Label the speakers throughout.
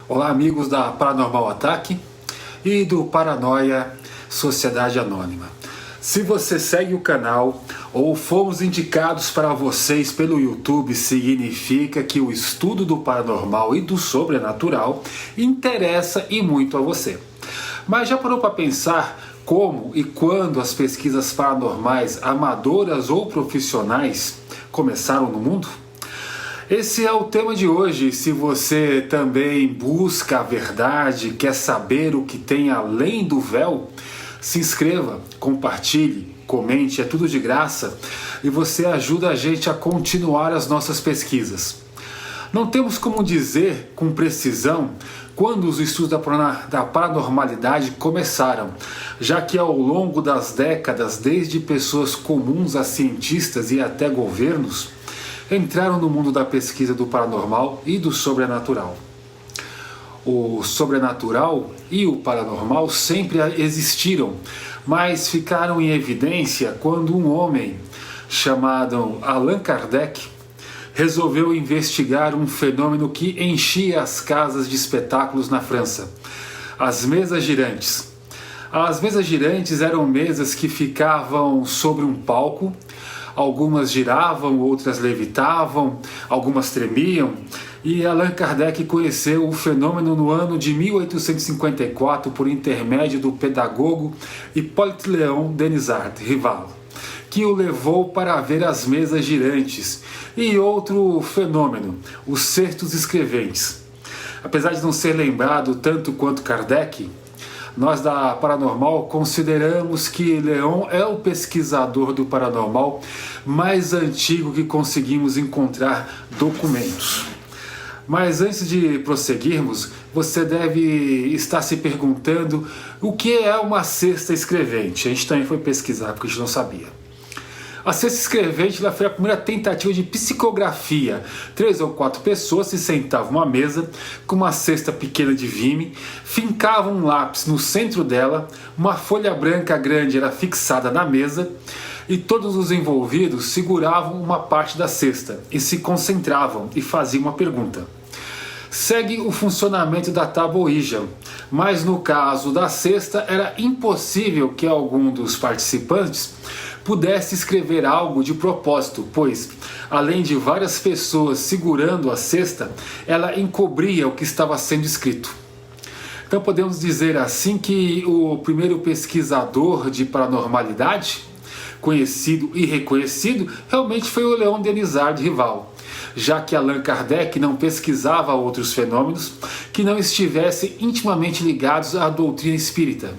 Speaker 1: Olá, amigos da Paranormal Ataque e do Paranoia Sociedade Anônima. Se você segue o canal ou fomos indicados para vocês pelo YouTube, significa que o estudo do paranormal e do sobrenatural interessa e muito a você. Mas já parou para pensar como e quando as pesquisas paranormais, amadoras ou profissionais, começaram no mundo? Esse é o tema de hoje. Se você também busca a verdade, quer saber o que tem além do véu, se inscreva, compartilhe, comente, é tudo de graça e você ajuda a gente a continuar as nossas pesquisas. Não temos como dizer com precisão quando os estudos da paranormalidade começaram, já que ao longo das décadas, desde pessoas comuns a cientistas e até governos, entraram no mundo da pesquisa do paranormal e do sobrenatural. O sobrenatural e o paranormal sempre existiram, mas ficaram em evidência quando um homem chamado Allan Kardec resolveu investigar um fenômeno que enchia as casas de espetáculos na França: as mesas girantes. As mesas girantes eram mesas que ficavam sobre um palco. Algumas giravam, outras levitavam, algumas tremiam, e Allan Kardec conheceu o fenômeno no ano de 1854 por intermédio do pedagogo Hippolyte Léon Denisard Rival, que o levou para ver as mesas girantes, e outro fenômeno, os cestos escreventes. Apesar de não ser lembrado tanto quanto Kardec, nós da Paranormal consideramos que Leon é o pesquisador do paranormal mais antigo que conseguimos encontrar documentos. Mas antes de prosseguirmos, você deve estar se perguntando o que é uma cesta escrevente. A gente também foi pesquisar porque a gente não sabia. A cesta escrevente foi a primeira tentativa de psicografia. 3 ou 4 pessoas se sentavam à mesa com uma cesta pequena de vime, fincavam um lápis no centro dela, uma folha branca grande era fixada na mesa e todos os envolvidos seguravam uma parte da cesta e se concentravam e faziam uma pergunta. Segue o funcionamento da tábua Ouija, mas no caso da cesta era impossível que algum dos participantes pudesse escrever algo de propósito, pois, além de várias pessoas segurando a cesta, ela encobria o que estava sendo escrito. Então podemos dizer assim que o primeiro pesquisador de paranormalidade, conhecido e reconhecido, realmente foi o Léon Denisard Rival, já que Allan Kardec não pesquisava outros fenômenos que não estivessem intimamente ligados à doutrina espírita.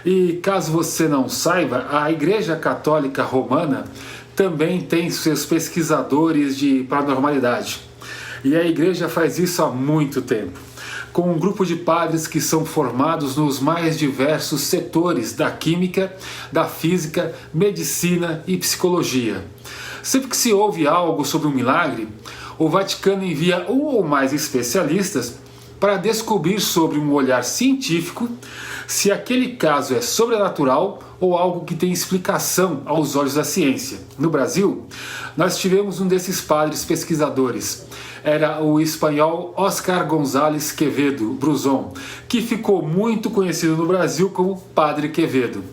Speaker 1: E caso você não saiba, a Igreja Católica Romana também tem seus pesquisadores de paranormalidade. E a Igreja faz isso há muito tempo, com um grupo de padres que são formados nos mais diversos setores da química, da física, medicina e psicologia. Sempre que se ouve algo sobre um milagre, o Vaticano envia um ou mais especialistas para descobrir sobre um olhar científico se aquele caso é sobrenatural ou algo que tem explicação aos olhos da ciência. No Brasil, nós tivemos um desses padres pesquisadores. Era o espanhol Oscar González Quevedo Bruzón, que ficou muito conhecido no Brasil como Padre Quevedo.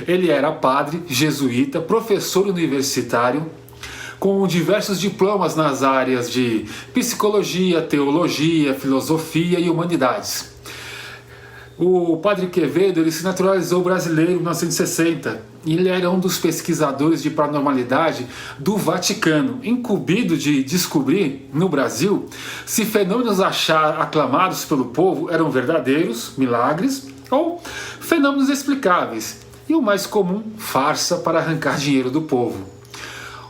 Speaker 1: Ele era padre, jesuíta, professor universitário, com diversos diplomas nas áreas de psicologia, teologia, filosofia e humanidades. O Padre Quevedo ele se naturalizou brasileiro em 1960 e ele era um dos pesquisadores de paranormalidade do Vaticano, incumbido de descobrir no Brasil se fenômenos aclamados pelo povo eram verdadeiros, milagres ou fenômenos explicáveis e o mais comum, farsa para arrancar dinheiro do povo.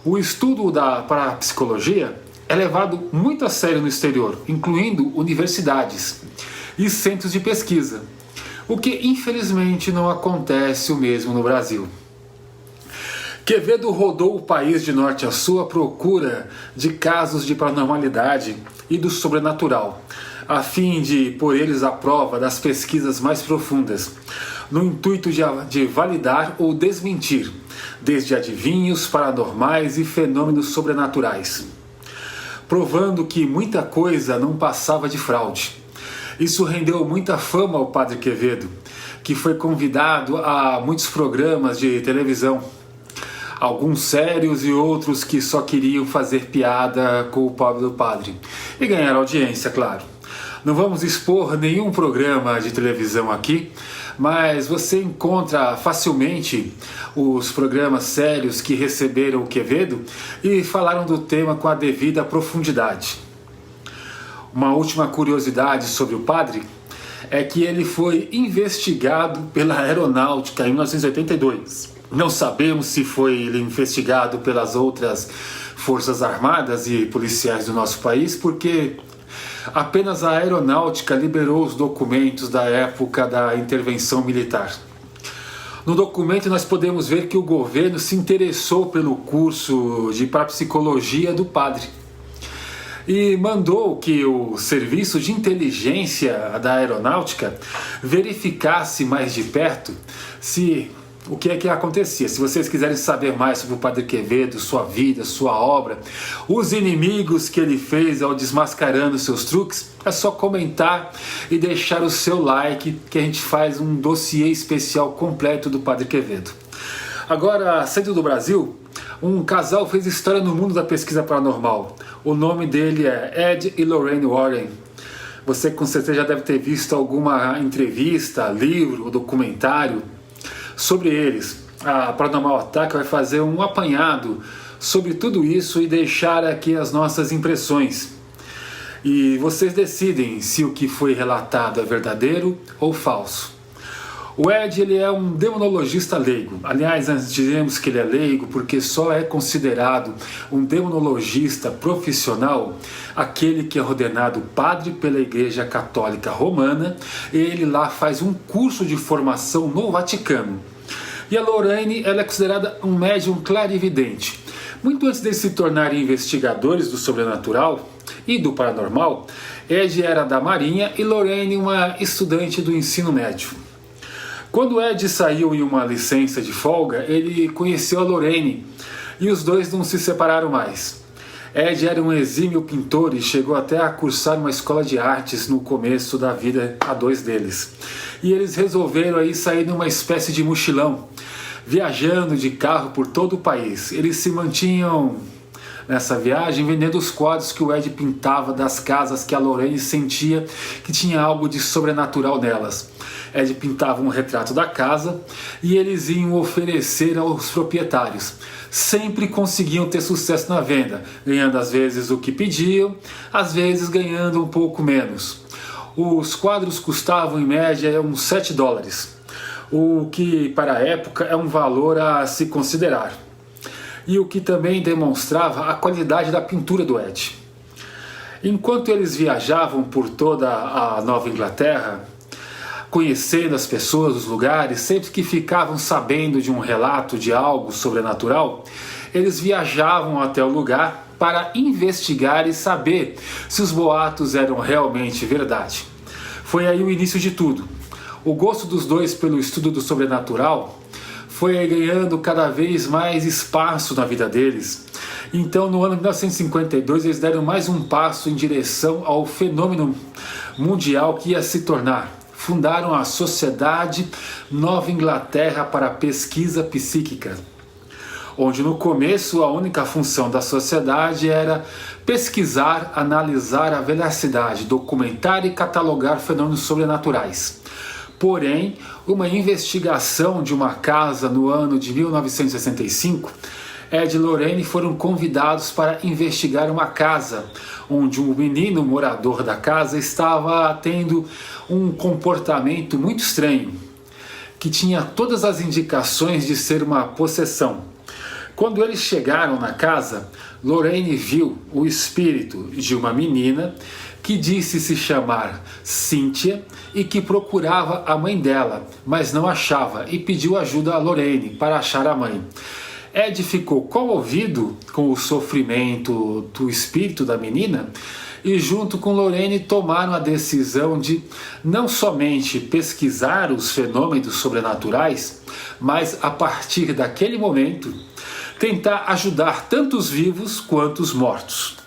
Speaker 1: O estudo da parapsicologia é levado muito a sério no exterior, incluindo universidades e centros de pesquisa. o que infelizmente não acontece o mesmo no Brasil. Quevedo rodou o país de norte a sul à procura de casos de paranormalidade e do sobrenatural, a fim de pôr eles à prova das pesquisas mais profundas, no intuito de validar ou desmentir, desde adivinhos, paranormais e fenômenos sobrenaturais, provando que muita coisa não passava de fraude. Isso rendeu muita fama ao Padre Quevedo, que foi convidado a muitos programas de televisão, alguns sérios e outros que só queriam fazer piada com o pobre do padre e ganhar audiência, claro. Não vamos expor nenhum programa de televisão aqui, mas você encontra facilmente os programas sérios que receberam o Quevedo e falaram do tema com a devida profundidade. Uma última curiosidade sobre o padre é que ele foi investigado pela Aeronáutica em 1982. Não sabemos se foi investigado pelas outras forças armadas e policiais do nosso país, porque apenas a Aeronáutica liberou os documentos da época da intervenção militar. No documento nós podemos ver que o governo se interessou pelo curso de parapsicologia do padre e mandou que o serviço de inteligência da Aeronáutica verificasse mais de perto o que é que acontecia. Se vocês quiserem saber mais sobre o Padre Quevedo, sua vida, sua obra, os inimigos que ele fez ao desmascarando seus truques, é só comentar e deixar o seu like, que a gente faz um dossiê especial completo do Padre Quevedo. Agora, saindo do Brasil, um casal fez história no mundo da pesquisa paranormal. O nome dele é Ed e Lorraine Warren. Você com certeza já deve ter visto alguma entrevista, livro ou documentário sobre eles. A Paranormal Attack vai fazer um apanhado sobre tudo isso e deixar aqui as nossas impressões. E vocês decidem se o que foi relatado é verdadeiro ou falso. O Ed, ele é um demonologista leigo. Aliás, nós dizemos que ele é leigo porque só é considerado um demonologista profissional aquele que é ordenado padre pela Igreja Católica Romana, e ele lá faz um curso de formação no Vaticano. E a Lorraine, ela é considerada um médium clarividente. Muito antes de se tornarem investigadores do sobrenatural e do paranormal, Ed era da Marinha e Lorraine uma estudante do ensino médio. Quando Ed saiu em uma licença de folga, ele conheceu a Lorraine e os dois não se separaram mais. Ed era um exímio pintor e chegou até a cursar uma escola de artes no começo da vida a dois deles. E eles resolveram aí sair numa espécie de mochilão, viajando de carro por todo o país. Eles se mantinham nessa viagem vendendo os quadros que o Ed pintava das casas que a Lorraine sentia que tinha algo de sobrenatural nelas. Ed pintava um retrato da casa e eles iam oferecer aos proprietários. Sempre conseguiam ter sucesso na venda, ganhando às vezes o que pediam, às vezes ganhando um pouco menos. Os quadros custavam em média uns $7, o que para a época é um valor a se considerar. E o que também demonstrava a qualidade da pintura do Ed. Enquanto eles viajavam por toda a Nova Inglaterra, conhecendo as pessoas, os lugares, sempre que ficavam sabendo de um relato de algo sobrenatural, eles viajavam até o lugar para investigar e saber se os boatos eram realmente verdade. Foi aí o início de tudo. O gosto dos dois pelo estudo do sobrenatural foi ganhando cada vez mais espaço na vida deles. Então, no ano de 1952, eles deram mais um passo em direção ao fenômeno mundial que ia se tornar. Fundaram a Sociedade Nova Inglaterra para a Pesquisa Psíquica, onde no começo a única função da sociedade era pesquisar, analisar a veracidade, documentar e catalogar fenômenos sobrenaturais. Porém, uma investigação de uma casa no ano de 1965, Ed e Lorraine foram convidados para investigar uma casa onde um menino morador da casa estava tendo um comportamento muito estranho, que tinha todas as indicações de ser uma possessão. Quando eles chegaram na casa, Lorraine viu o espírito de uma menina que disse se chamar Cíntia e que procurava a mãe dela, mas não achava e pediu ajuda a Lorraine para achar a mãe. Ed ficou comovido com o sofrimento do espírito da menina e junto com Lorraine tomaram a decisão de não somente pesquisar os fenômenos sobrenaturais, mas a partir daquele momento tentar ajudar tanto os vivos quanto os mortos.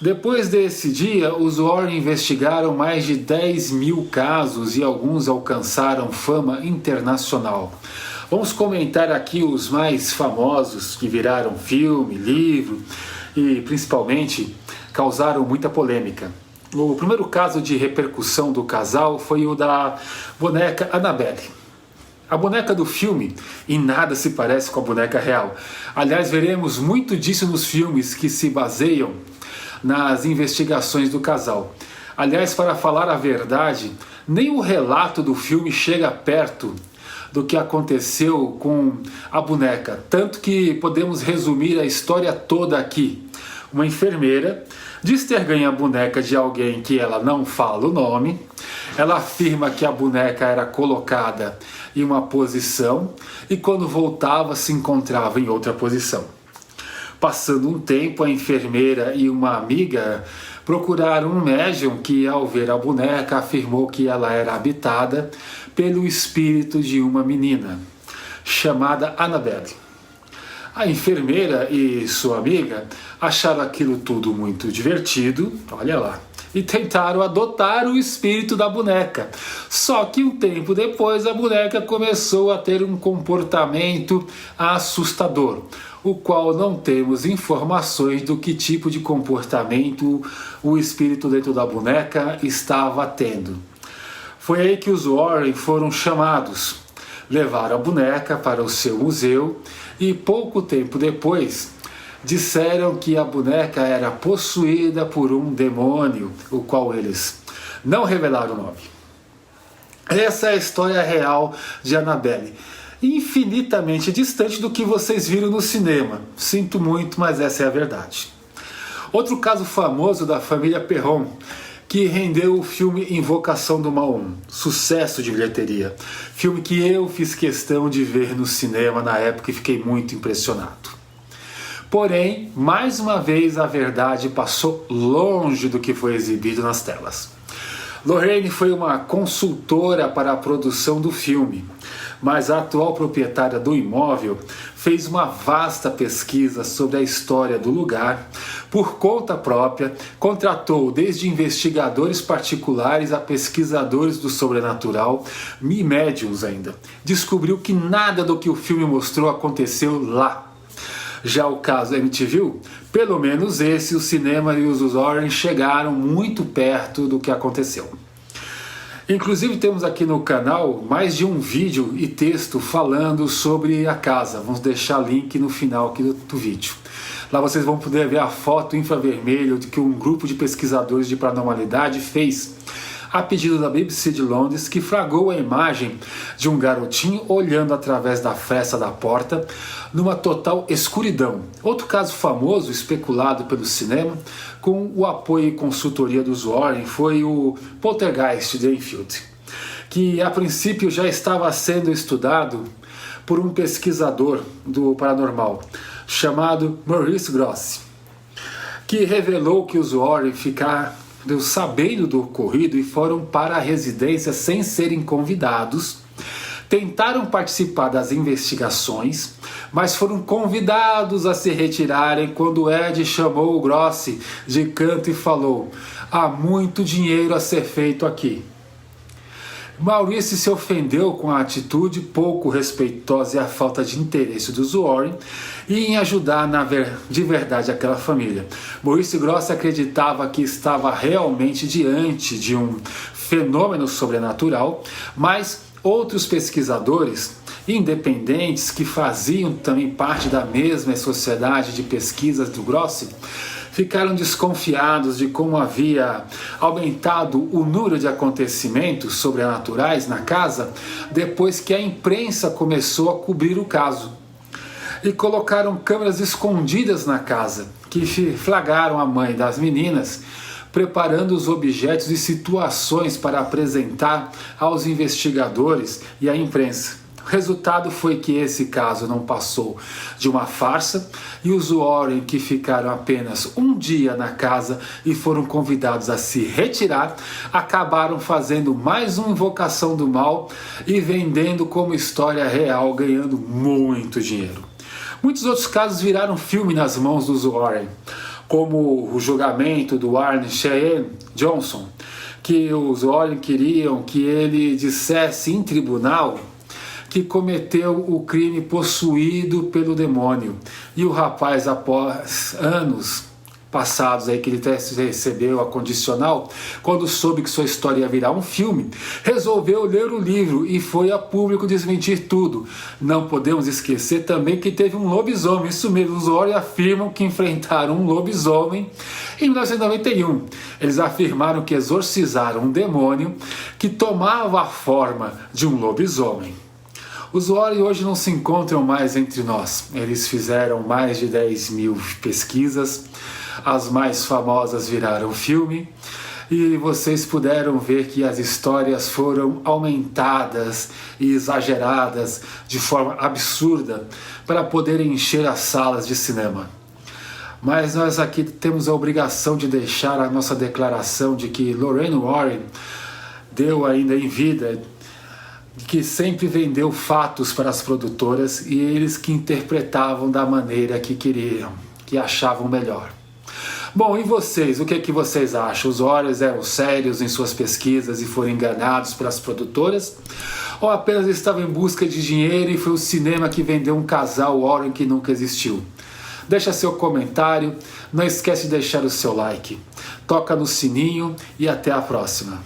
Speaker 1: Depois desse dia, os Warren investigaram mais de 10 mil casos e alguns alcançaram fama internacional. Vamos comentar aqui os mais famosos que viraram filme, livro e principalmente causaram muita polêmica. O primeiro caso de repercussão do casal foi o da boneca Annabelle. A boneca do filme em nada se parece com a boneca real. Aliás, veremos muito disso nos filmes que se baseiam nas investigações do casal. Aliás, para falar a verdade, nem o relato do filme chega perto do que aconteceu com a boneca. Tanto que podemos resumir a história toda aqui. Uma enfermeira diz ter ganho a boneca de alguém que ela não fala o nome. Ela afirma que a boneca era colocada em uma posição e quando voltava se encontrava em outra posição. Passando um tempo, a enfermeira e uma amiga procuraram um médium que, ao ver a boneca, afirmou que ela era habitada pelo espírito de uma menina, chamada Annabelle. A enfermeira e sua amiga acharam aquilo tudo muito divertido, olha lá, e tentaram adotar o espírito da boneca. Só que um tempo depois a boneca começou a ter um comportamento assustador, o qual não temos informações do que tipo de comportamento o espírito dentro da boneca estava tendo. Foi aí que os Warren foram chamados, levaram a boneca para o seu museu e pouco tempo depois disseram que a boneca era possuída por um demônio, o qual eles não revelaram o nome. Essa é a história real de Annabelle, infinitamente distante do que vocês viram no cinema. Sinto muito, mas essa é a verdade. Outro caso famoso da família Perron, que rendeu o filme Invocação do Mal 1, sucesso de bilheteria. Filme que eu fiz questão de ver no cinema na época e fiquei muito impressionado. Porém, mais uma vez a verdade passou longe do que foi exibido nas telas. Lorraine foi uma consultora para a produção do filme, mas a atual proprietária do imóvel fez uma vasta pesquisa sobre a história do lugar. Por conta própria, contratou desde investigadores particulares a pesquisadores do sobrenatural e médiuns ainda. Descobriu que nada do que o filme mostrou aconteceu lá. Já o caso MTV, pelo menos esse, o cinema e os Warren chegaram muito perto do que aconteceu. Inclusive temos aqui no canal mais de um vídeo e texto falando sobre a casa. Vamos deixar link no final aqui do vídeo. Lá vocês vão poder ver a foto infravermelho de que um grupo de pesquisadores de paranormalidade fez a pedido da BBC de Londres, que flagrou a imagem de um garotinho olhando através da fresta da porta numa total escuridão. Outro caso famoso, especulado pelo cinema, com o apoio e consultoria dos Warren, foi o Poltergeist de Enfield, que a princípio já estava sendo estudado por um pesquisador do paranormal chamado Maurice Grosse, que revelou que os Warren ficaram sabendo do ocorrido e foram para a residência sem serem convidados. Tentaram participar das investigações, mas foram convidados a se retirarem quando Ed chamou o Grosse de canto e falou: "Há muito dinheiro a ser feito aqui." Maurice se ofendeu com a atitude pouco respeitosa e a falta de interesse dos Warren e em ajudar de verdade aquela família. Maurice Grosse acreditava que estava realmente diante de um fenômeno sobrenatural, mas outros pesquisadores independentes que faziam também parte da mesma sociedade de pesquisas do Grosse ficaram desconfiados de como havia aumentado o número de acontecimentos sobrenaturais na casa depois que a imprensa começou a cobrir o caso. E colocaram câmeras escondidas na casa, que flagraram a mãe das meninas preparando os objetos e situações para apresentar aos investigadores e à imprensa. O resultado foi que esse caso não passou de uma farsa e os Warren, que ficaram apenas um dia na casa e foram convidados a se retirar, acabaram fazendo mais uma invocação do mal e vendendo como história real, ganhando muito dinheiro. Muitos outros casos viraram filme nas mãos dos Warren, como o julgamento do Warren Cheyenne Johnson, que os Warren queriam que ele dissesse em tribunal que cometeu o crime possuído pelo demônio. E o rapaz, após anos passados aí que ele recebeu a condicional, quando soube que sua história ia virar um filme, resolveu ler o livro e foi a público desmentir tudo. Não podemos esquecer também que teve um lobisomem. Isso mesmo, os Warren afirmam que enfrentaram um lobisomem em 1991. Eles afirmaram que exorcizaram um demônio que tomava a forma de um lobisomem. Os Warren hoje não se encontram mais entre nós. Eles fizeram mais de 10 mil pesquisas, as mais famosas viraram filme, e vocês puderam ver que as histórias foram aumentadas e exageradas de forma absurda para poder encher as salas de cinema. Mas nós aqui temos a obrigação de deixar a nossa declaração de que Lorraine Warren deu ainda em vida, que sempre vendeu fatos para as produtoras e eles que interpretavam da maneira que queriam, que achavam melhor. Bom, e vocês? O que é que vocês acham? Os Warren eram sérios em suas pesquisas e foram enganados pelas produtoras? Ou apenas estavam em busca de dinheiro e foi o cinema que vendeu um casal Warren que nunca existiu? Deixa seu comentário, não esquece de deixar o seu like, toca no sininho e até a próxima.